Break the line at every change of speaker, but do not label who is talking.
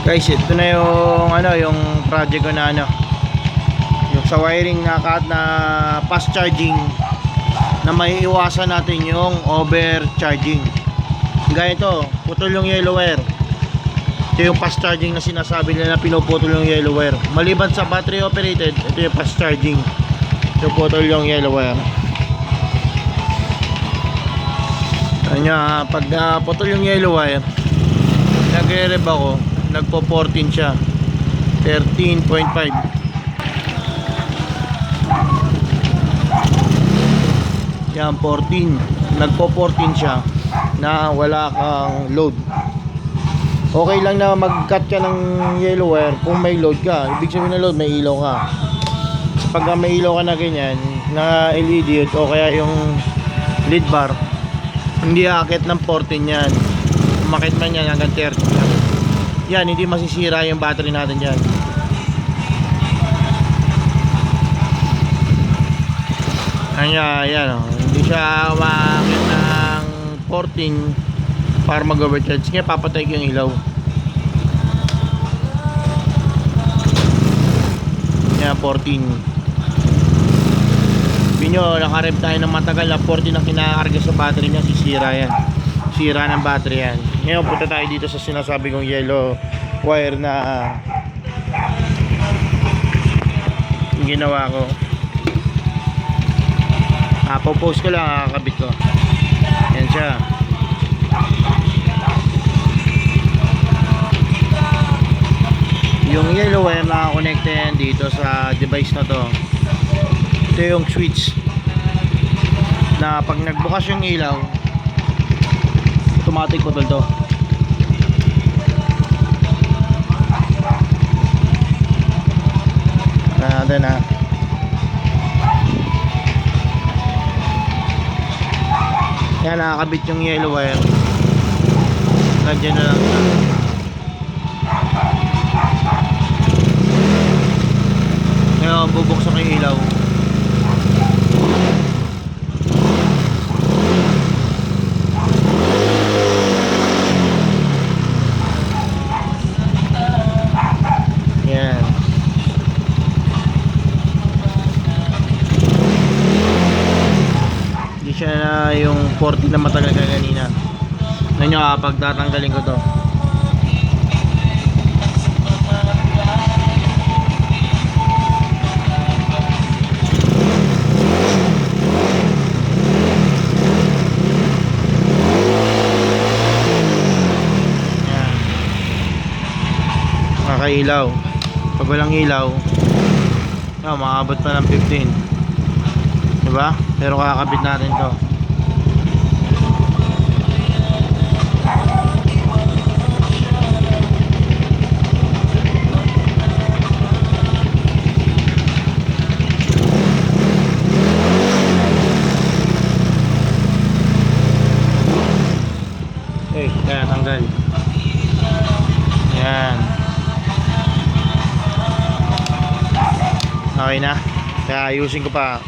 Guys, ito na yung yung project ko na yung sa wiring na fast charging na may iwasan natin yung overcharging. Gaya ito, putol yung yellow wire. Ito yung fast charging na sinasabi nila na pinuputol yung yellow wire. Maliban sa battery operated, ito yung fast charging. Ito putol yung yellow wire. Pag putol yung yellow wire, nagre-rev ako, nagpo 14 siya, 13.5. yan 14, nagpo 14 siya na wala kang load. Okay lang na mag-cut ka ng yellow wire kung may load ka. Ibig sabihin ng load, may ilaw ka. Pag may ilaw ka na ganyan na LED o kaya yung lead bar, hindi aakit ng 14 yan. Umakit man yan hanggang 30 yan, hindi masisira yung battery natin dyan. Ayan, hindi siya umakit ng 14 para mag-overcharge. Kaya papatay ko yung ilaw. Yan, 14. Sabi nyo, nakarep tayo ng matagal na 14 ang kinakarga sa battery niya, sisira yan. Sira ng battery yan. Ngayon punta tayo dito sa sinasabi kong yellow wire na yung ginawa ko. Popost ko lang, kakabit ko. Yan siya. Yung yellow wire nakakonekta yan dito sa device na to. Ito yung switch na pag nagbukas yung ilaw, automatic putol to. Natin yan, nakakabit yung yellow wire. Nandiyan na lang siya. Ngayon bubuksan ko yung ilaw. Siya na yung 40 na matagal ka kanina. Nanyo kapag tatanggalin ko to. Yan. Makailaw. Pag walang ilaw, makabot pa ng 15. Diba? Pero kakabit natin to. Kaya tanggal. Yan. Okay na. Kaya ayusin ko pa.